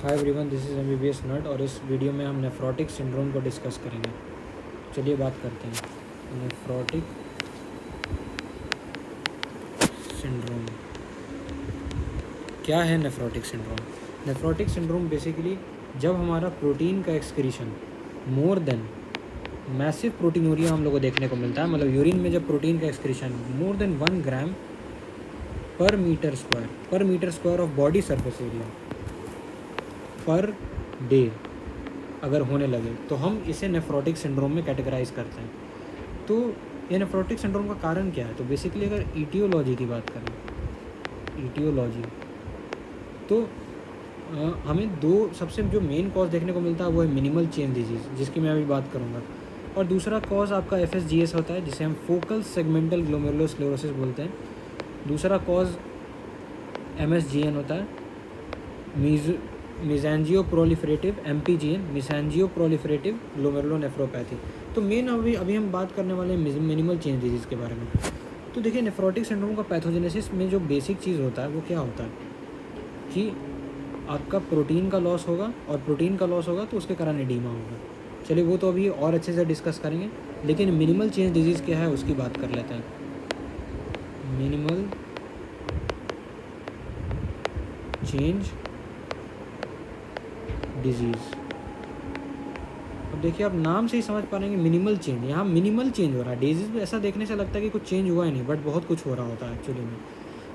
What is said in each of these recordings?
Hi everyone, this is MBBS nut और इस video में हम नेफ्रोटिक सिंड्रोम को डिस्कस करेंगे। चलिए बात करते हैं नेफ्रोटिक सिंड्रोम। क्या है nephrotic syndrome? Nephrotic syndrome basically जब हमारा प्रोटीन का excretion more than massive proteinuria हम लोग को देखने को मिलता है, मतलब यूरिन में जब प्रोटीन का excretion more than 1 gram per metre square of body surface area per day अगर होने लगे तो हम इसे नेफ्रोटिक सिंड्रोम में कैटेगराइज करते हैं। तो ये नेफ्रोटिक सिंड्रोम का कारण क्या है? तो बेसिकली अगर ईटियोलॉजी की बात करें, ईटियोलॉजी तो हमें दो सबसे जो मेन कॉज देखने को मिलता है वो है मिनिमल चेन डिजीज़, जिसकी मैं अभी बात करूँगा। और दूसरा कॉज आपका FSGS होता है, जिसे हम फोकल सेगमेंटल ग्लोमेरुलोस्क्लेरोसिस बोलते हैं। दूसरा कॉज MSGN होता है, मिज़ेंजियो प्रोलिफरेटिव MPGN, मिज़ेंजियो प्रोलिफरेटिव ग्लोमेरुलोनेफ्रोपैथी। तो मेन अभी हम बात करने वाले हैं मिनिमल चेंज डिजीज़ के बारे में। तो देखिए, नेफ्रोटिक सिंड्रोम का पैथोजेनेसिस में जो बेसिक चीज़ होता है वो क्या होता है कि आपका प्रोटीन का लॉस होगा, और प्रोटीन का लॉस होगा तो उसके कारण एडीमा होगा। चलिए वो तो अभी और अच्छे से डिस्कस करेंगे, लेकिन मिनिमल चेंज डिजीज़ क्या है उसकी बात कर लेते हैं। मिनिमल चेंज डिजीज़, अब देखिए आप नाम से ही समझ पा रहे हैं कि मिनिमल चेंज, यहाँ मिनिमल चेंज हो रहा है। डिजीज़ में ऐसा देखने से लगता है कि कुछ चेंज हुआ ही नहीं, बट बहुत कुछ हो रहा होता है एक्चुअली में।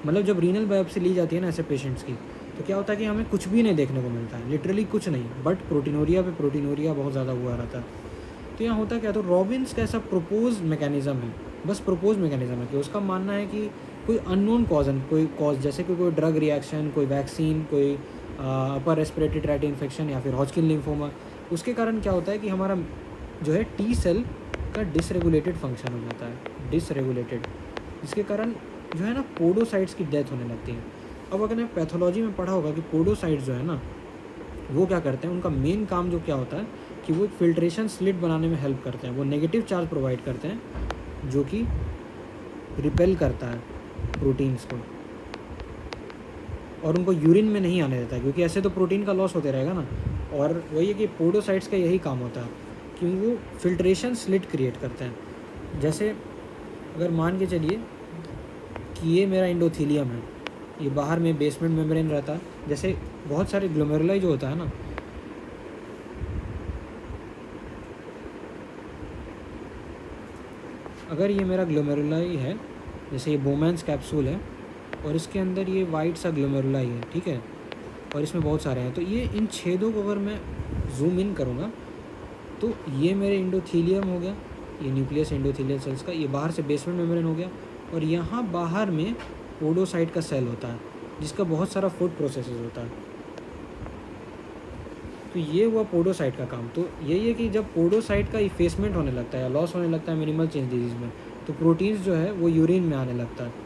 मतलब जब रीनल बायोप्सी ली जाती है ना ऐसे पेशेंट्स की, तो क्या होता है कि हमें कुछ भी नहीं देखने को मिलता है, लिटरली कुछ नहीं, बट प्रोटीनोरिया पे प्रोटीनोरिया बहुत ज़्यादा हुआ रहता है। तो यहाँ होता क्या, तो रॉबिन्स का ऐसा प्रपोज मैकेनिज़्म है, बस प्रपोज मैकेनिज़्म है कि उसका मानना है कि कोई अननोन कोई कॉज, जैसे कि कोई ड्रग रिएक्शन, कोई वैक्सीन, कोई अपर रेस्पिरेटरी ट्रैक्ट इन्फेक्शन या फिर हॉजकिन लिम्फोमा, उसके कारण क्या होता है कि हमारा जो है टी सेल का डिसरेगुलेटेड फंक्शन हो जाता है, डिसरेगुलेटेड, जिसके कारण जो है ना पोडोसाइट्स की डेथ होने लगती है। अब अगर मैं पैथोलॉजी में पढ़ा होगा कि पोडोसाइट्स जो है ना वो क्या करते हैं, उनका मेन काम जो क्या होता है कि वो फिल्ट्रेशन स्लिट बनाने में हेल्प करते हैं। वो नेगेटिव चार्ज प्रोवाइड करते हैं जो कि रिपेल करता है प्रोटीन्स को, और उनको यूरिन में नहीं आने देता है, क्योंकि ऐसे तो प्रोटीन का लॉस होते रहेगा ना। और वही है कि पोडोसाइट्स का यही काम होता है कि वो फिल्ट्रेशन स्लिट क्रिएट करते हैं। जैसे अगर मान के चलिए कि ये मेरा एंडोथीलियम है, ये बाहर में बेसमेंट मेम्ब्रेन रहता है, जैसे बहुत सारे ग्लोमेरुलाई जो होता है ना, अगर ये मेरा ग्लोमेरुलाई है, जैसे ये बोमैन्स कैप्सूल है और इसके अंदर ये वाइट सा ग्लोमेरुलाई है, ठीक है, और इसमें बहुत सारे हैं, तो ये इन छेदों को अगर मैं जूम इन करूँगा तो ये मेरे एंडोथीलियम हो गया, ये न्यूक्लियस एंडोथीलियल सेल्स का, ये बाहर से बेसमेंट मेम्ब्रेन हो गया, और यहाँ बाहर में पोडोसाइट का सेल होता है जिसका बहुत सारा फूड प्रोसेसेस होता है। तो ये हुआ पोडोसाइट का काम। तो यही है कि जब पोडोसाइट का इफेसमेंट होने लगता है या लॉस होने लगता है मिनिमल चेंज डिजीज़ में, तो प्रोटीन्स जो है वो यूरिन में आने लगता है।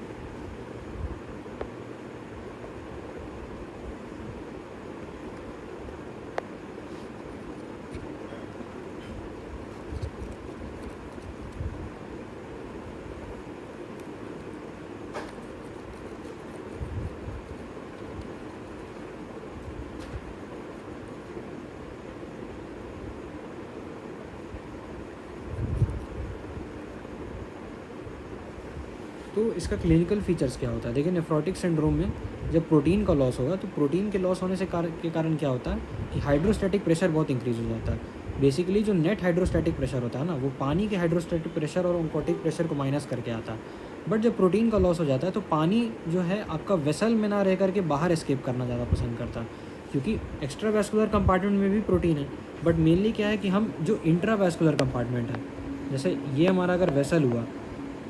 तो इसका क्लिनिकल फीचर्स क्या होता है? देखिए, नेफ्रोटिक सिंड्रोम में जब प्रोटीन का लॉस होगा तो प्रोटीन के लॉस होने से के कारण क्या होता है कि हाइड्रोस्टैटिक प्रेशर बहुत इंक्रीज़ हो जाता है। बेसिकली जो नेट हाइड्रोस्टैटिक प्रेशर होता है ना, वो पानी के हाइड्रोस्टैटिक प्रेशर और ऑन्कोटिक प्रेशर को माइनस करके आता है। बट जब प्रोटीन का लॉस हो जाता है तो पानी जो है आपका वेसल में ना रह करके बाहर एस्केप करना ज़्यादा पसंद करता है, क्योंकि एक्स्ट्रा वैस्कुलर कंपार्टमेंट में भी प्रोटीन है। बट मेनली क्या है कि हम जो इंट्रा वैस्कुलर कंपार्टमेंट है, जैसे ये हमारा अगर वेसल हुआ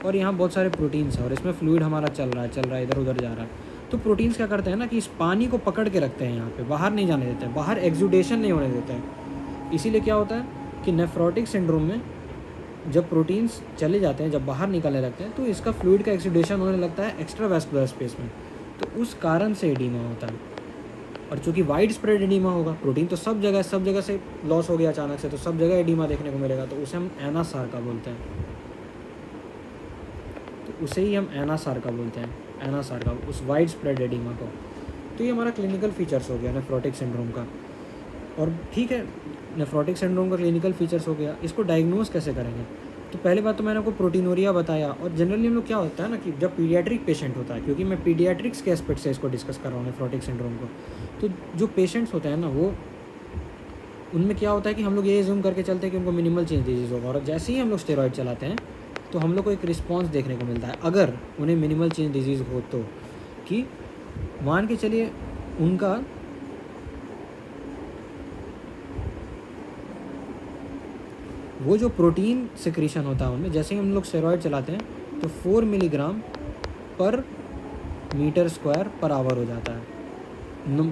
और यहाँ बहुत सारे प्रोटीन्स हैं और इसमें फ्लूइड हमारा चल रहा है, इधर उधर जा रहा है, तो प्रोटीन्स क्या करते हैं ना कि इस पानी को पकड़ के रखते हैं, यहाँ पे बाहर नहीं जाने देते हैं, बाहर एक्सुडेशन नहीं होने देते हैं। इसीलिए क्या होता है कि नेफ्रोटिक सिंड्रोम में जब प्रोटीन्स चले जाते हैं, जब बाहर निकलने लगते हैं, तो इसका फ्लूइड का एक्सुडेशन होने लगता है एक्स्ट्रा वैस्कुलर स्पेस में, तो उस कारण से एडीमा होता है। और चूँकि वाइड स्प्रेड एडीमा होगा, प्रोटीन तो सब जगह से लॉस हो गया अचानक से, तो सब जगह एडीमा देखने को मिलेगा, तो उसे हम एनासार्का बोलते हैं। तो उसे ही हम एनासार्का बोलते हैं, एनासार्का, उस वाइड स्प्रेड एडीमा को। तो ये हमारा क्लिनिकल फीचर्स हो गया नेफ्रोटिक सिंड्रोम का। और ठीक है, नेफ्रोटिक सिंड्रोम का क्लिनिकल फीचर्स हो गया, इसको डायग्नोज कैसे करेंगे? तो पहले बात तो मैंने आपको प्रोटीनोरिया बताया। और जनरली हम लोग क्या होता है ना कि जब पीडियाट्रिक पेशेंट होता है, क्योंकि मैं पीडियाट्रिक्स के एस्पेक्ट से इसको डिस्कस कर रहा हूँ नेफ्रोटिक सिंड्रोम को, तो जो पेशेंट्स होते हैं ना, वो उनमें क्या होता है कि हम लोग ये जूम करके चलते हैं कि उनको मिनिमल चेंज डिजीज़ होगा, और जैसे ही हम लोग स्टेरॉइड चलाते हैं तो हम लोग को एक रिस्पॉन्स देखने को मिलता है, अगर उन्हें मिनिमल चेंज डिजीज़ हो तो। कि मान के चलिए उनका वो जो प्रोटीन सिक्रीशन होता है उनमें, जैसे ही हम लोग स्टेरॉइड चलाते हैं तो 4 मिलीग्राम पर मीटर स्क्वायर पर आवर हो जाता है।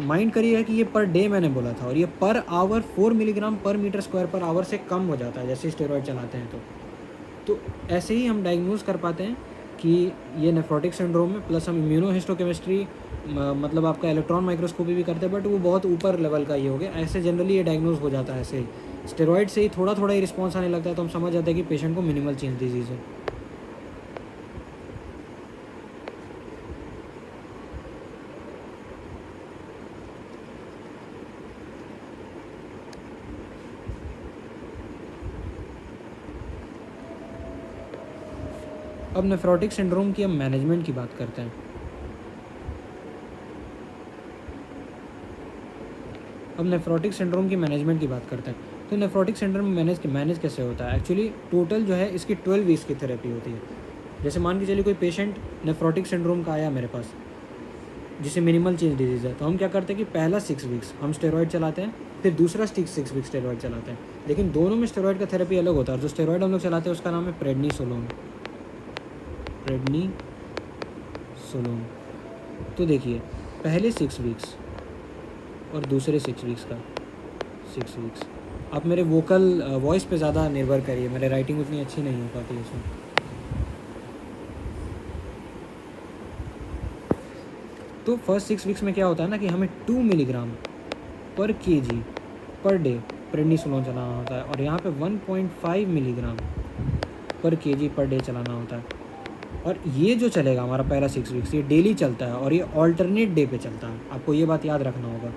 माइंड करिएगा कि ये पर डे मैंने बोला था, और ये पर आवर 4 मिलीग्राम पर मीटर स्क्वायर पर आवर से कम हो जाता है जैसे स्टेरॉइड चलाते हैं। तो ऐसे ही हम डायग्नोज कर पाते हैं कि ये नेफ्रोटिक सिंड्रोम में। प्लस हम इम्यूनोहिस्टोकेमिस्ट्री मतलब आपका इलेक्ट्रॉन माइक्रोस्कोपी भी करते हैं, बट वो बहुत ऊपर लेवल का ये हो गया। ऐसे जनरली ये डायग्नोज हो जाता है, ऐसे ही स्टेरॉइड से ही थोड़ा थोड़ा ही रिस्पॉन्स आने लगता है, तो हम समझ जाते हैं कि पेशेंट को मिनिमल चेंज डिजीज़ है। अब नेफ्रोटिक सिंड्रोम की हम मैनेजमेंट की बात करते हैं। अब नेफ्रोटिक सिंड्रोम की मैनेजमेंट की बात करते हैं। तो नेफ्रोटिक सिंड्रोम मैनेज कैसे होता है? एक्चुअली टोटल जो है इसकी 12 वीक्स की थेरेपी होती है। जैसे मान के चलिए कोई पेशेंट नेफ्रोटिक सिंड्रोम का आया मेरे पास, जिसे मिनिमल चेंज डिजीज़ है, तो हम क्या करते हैं कि पहला 6 वीक्स हम स्टेरॉइड चलाते हैं, फिर दूसरा 6 वीक्स स्टेरॉइड चलाते हैं। लेकिन दोनों में स्टेरॉइड का थेरेपी अलग होता है। और जो स्टेरॉइड हम लोग चलाते हैं उसका नाम है प्रेडनिसोलोन। तो देखिए, पहले 6 वीक्स और दूसरे 6 वीक्स का 6 वीक्स। आप मेरे वॉइस पे ज़्यादा निर्भर करिए, मेरे राइटिंग उतनी अच्छी नहीं हो पाती है इसमें। तो फर्स्ट 6 वीक्स में क्या होता है ना कि हमें 2 मिलीग्राम पर केजी पर डे प्रेडनिसोलोन चलाना होता है, और यहाँ पे 1.5 मिलीग्राम पर केजी पर डे चलाना होता है। और ये जो चलेगा हमारा पहला 6 वीक्स, ये डेली चलता है और ये ऑल्टरनेट डे पे चलता है, आपको ये बात याद रखना होगा।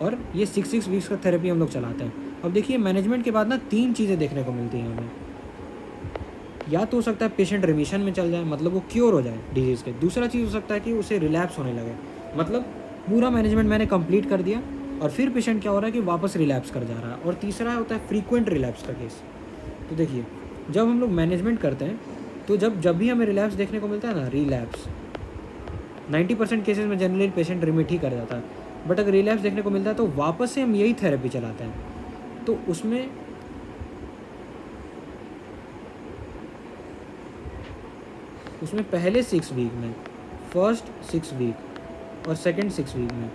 और ये 6 वीक्स का थेरेपी हम लोग चलाते हैं। अब देखिए, मैनेजमेंट के बाद ना 3 चीज़ें देखने को मिलती हैं हमें। या तो हो सकता है पेशेंट रिमिशन में चल जाए, मतलब वो क्योर हो जाए डिजीज़ के। दूसरा चीज़ हो सकता है कि उसे रिलैप्स होने लगे, मतलब पूरा मैनेजमेंट मैंने कंप्लीट कर दिया और फिर पेशेंट क्या हो रहा है कि वापस रिलैप्स कर जा रहा है। और तीसरा होता है फ्रीक्वेंट रिलैप्स का केस। तो देखिए, जब हम लोग मैनेजमेंट करते हैं तो जब भी हमें रिलैप्स देखने को मिलता है ना, रिलैप्स 90% केसेस में जनरली पेशेंट रिमिट ही कर जाता है। बट अगर रिलैप्स देखने को मिलता है तो वापस से हम यही थेरेपी चलाते हैं। तो उसमें पहले 6 वीक में, फर्स्ट 6 वीक और सेकंड 6 वीक में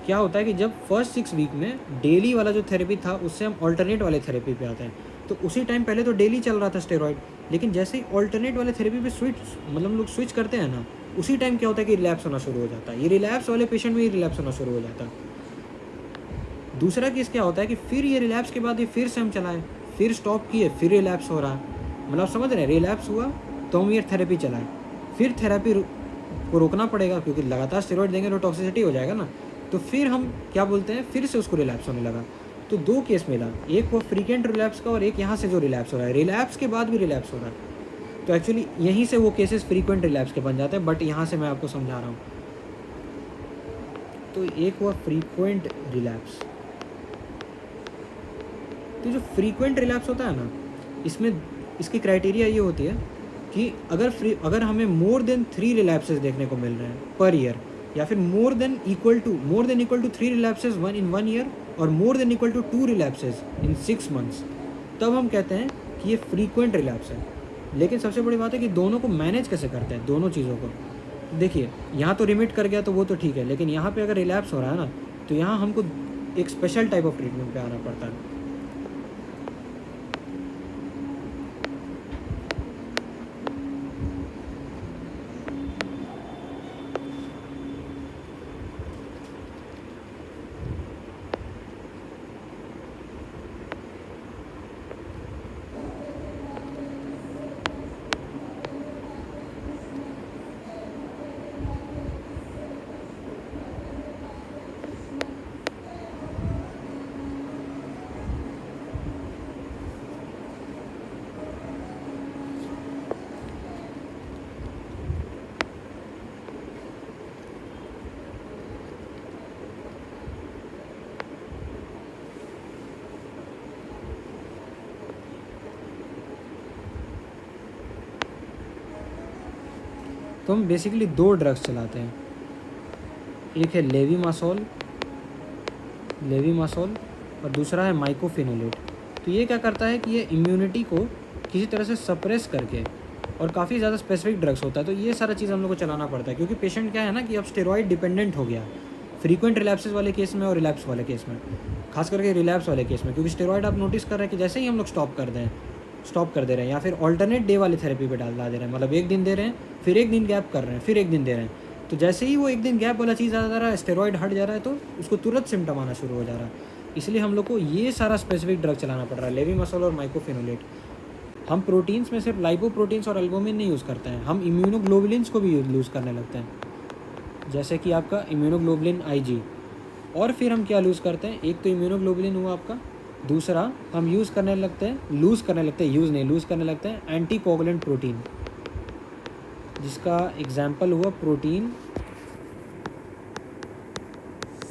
क्या होता है कि जब फर्स्ट 6 वीक में डेली वाला जो थेरेपी था उससे हम ऑल्टरनेट वाले थेरेपी पे आते हैं। तो उसी टाइम पहले तो डेली चल रहा था स्टेरॉइड, लेकिन जैसे ही ऑल्टरनेट वाले थेरेपी पे मतलब लोग स्विच करते हैं ना, उसी टाइम क्या होता है कि रिलैप्स होना शुरू हो जाता है। ये रिलैप्स वाले पेशेंट में ही रिलैप्स होना शुरू हो जाता है। दूसरा केस क्या होता है कि फिर ये रिलैप्स के बाद ये फिर से हम चलाएं, फिर स्टॉप किए, फिर रिलैप्स हो रहा है। मतलब समझ रहे हैं, रिलैप्स हुआ तो हम ये थेरेपी चलाएं, फिर थेरेपी को रोकना पड़ेगा क्योंकि लगातार स्टेरॉइड देंगे तो टॉक्सिसिटी हो जाएगा ना। तो फिर हम क्या बोलते हैं, फिर से उसको रिलैप्स होने लगा। तो 2 केस मिला, एक वो फ्रीक्वेंट रिलैप्स का और एक यहाँ से जो रिलैप्स हो रहा है, रिलैप्स के बाद भी रिलैप्स हो रहा है। तो एक्चुअली यहीं से वो केसेस फ्रीक्वेंट रिलैप्स के बन जाते हैं, बट यहाँ से मैं आपको समझा रहा हूँ। तो एक हुआ फ्रीक्वेंट रिलैप्स। तो जो फ्रीक्वेंट रिलैप्स होता है ना, इसमें इसकी क्राइटेरिया ये होती है कि अगर हमें मोर देन 3 रिलैप्सेस देखने को मिल रहे हैं पर ईयर, या फिर more than equal to 3 relapses in 1 year और more than equal to 2 relapses in 6 months, तब हम कहते हैं कि ये फ्रीक्वेंट रिलैप्स है। लेकिन सबसे बड़ी बात है कि दोनों को मैनेज कैसे करते हैं, दोनों चीज़ों को। देखिए, यहाँ तो रिमिट कर गया तो वो तो ठीक है, लेकिन यहाँ पे अगर रिलैप्स हो रहा है ना, तो यहाँ हमको एक स्पेशल टाइप ऑफ ट्रीटमेंट पे आना पड़ता है। तो हम बेसिकली 2 ड्रग्स चलाते हैं, एक है लेवीमासोल और दूसरा है माइकोफिनोलेट। तो ये क्या करता है कि ये इम्यूनिटी को किसी तरह से सप्रेस करके, और काफ़ी ज़्यादा स्पेसिफिक ड्रग्स होता है, तो ये सारा चीज़ हम लोग को चलाना पड़ता है, क्योंकि पेशेंट क्या है ना कि अब स्टेरॉइड डिपेंडेंट हो गया फ्रीक्वेंट रिलैप्सेस वाले केस में और रिलैप्स वाले केस में, खास करके रिलैप्स वाले केस में, क्योंकि स्टेरॉइड आप नोटिस कर रहे हैं कि जैसे ही हम लोग स्टॉप कर दे रहे हैं या फिर ऑल्टरनेट डे वाली थेरेपी पे ला दे रहे हैं, मतलब एक दिन दे रहे हैं फिर एक दिन गैप कर रहे हैं फिर एक दिन दे रहे हैं, तो जैसे ही वो एक दिन गैप वाला चीज़ आ जा रहा है, स्टेरॉइड हट जा रहा है, तो उसको तुरंत सिम्टम आना शुरू हो जा रहा है। इसलिए हम लोग को ये सारा स्पेसिफिक ड्रग चलाना पड़ रहा है, लेवीमासोल और माइकोफिनोलेट। हम प्रोटीन्स में सिर्फ लाइपोप्रोटीन्स और एल्बुमिन नहीं यूज़ करते हैं, हम इम्यूनोग्लोबुलिन्स को भी यूज़ करने लगते हैं, जैसे कि आपका इम्यूनोग्लोबुलिन IG। और फिर हम क्या लूज़ करते हैं, एक तो इम्यूनोग्लोबुलिन हुआ आपका, दूसरा हम लूज़ करने लगते हैं एंटीकोगुलेंट प्रोटीन, जिसका एग्जाम्पल हुआ प्रोटीन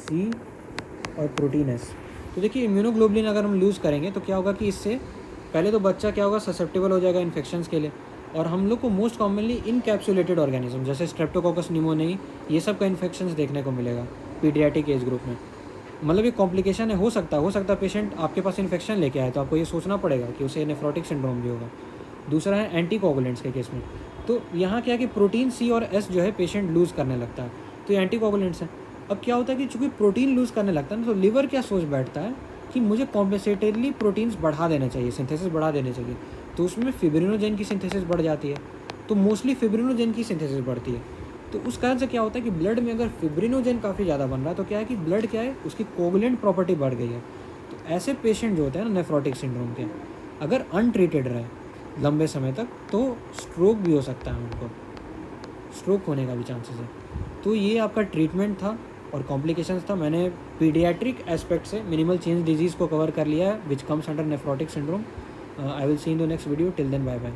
C और प्रोटीन S। तो देखिए इम्यूनोग्लोबुलिन अगर हम लूज़ करेंगे तो क्या होगा कि इससे पहले तो बच्चा क्या होगा, ससेप्टेबल हो जाएगा इन्फेक्शंस के लिए, और हम लोग को मोस्ट कॉमनली इनकैप्सुलेटेड ऑर्गेनिज्म जैसे स्ट्रेप्टोकोकस निमोनियाई ये सब का इन्फेक्शंस देखने को मिलेगा पीडियाट्रिक एज ग्रुप में। मतलब ये कॉम्प्लिकेशन है, हो सकता है पेशेंट आपके पास इन्फेक्शन लेके आए तो आपको ये सोचना पड़ेगा कि उसे नेफ्रोटिक सिंड्रोम भी होगा। दूसरा है एंटीकोगुलेंट्स के केस में, तो यहाँ क्या है कि प्रोटीन C और S जो है पेशेंट लूज़ करने लगता है, तो ये एंटीकोगुलेंट्स है। अब क्या होता है कि चूँकि प्रोटीन लूज़ करने लगता है ना, तो लिवर क्या सोच बैठता है कि मुझे कॉम्पेंसेटरली प्रोटीन्स बढ़ा देने चाहिए, सिंथेसिस बढ़ा देने चाहिए, तो उसमें फिब्रिनोजेन की सिंथेसिस बढ़ जाती है, तो मोस्टली फिब्रिनोजेन की सिंथेसिस बढ़ती है। तो उस कारण से क्या होता है कि ब्लड में अगर फिब्रिनोजेन काफ़ी ज़्यादा बन रहा है तो क्या है कि ब्लड क्या है, उसकी कोगुलेंट प्रॉपर्टी बढ़ गई है। तो ऐसे पेशेंट जो होते हैं ना नेफ्रोटिक सिंड्रोम के, अगर अनट्रीटेड रहे लंबे समय तक तो स्ट्रोक भी हो सकता है, उनको स्ट्रोक होने का भी चांसेस है। तो ये आपका ट्रीटमेंट था और कॉम्प्लिकेशंस था। मैंने पीडियाट्रिक एस्पेक्ट से मिनिमल चेंज डिजीज़ को कवर कर लिया है which comes under nephrotic syndrome. I will see in the next video, till then bye bye.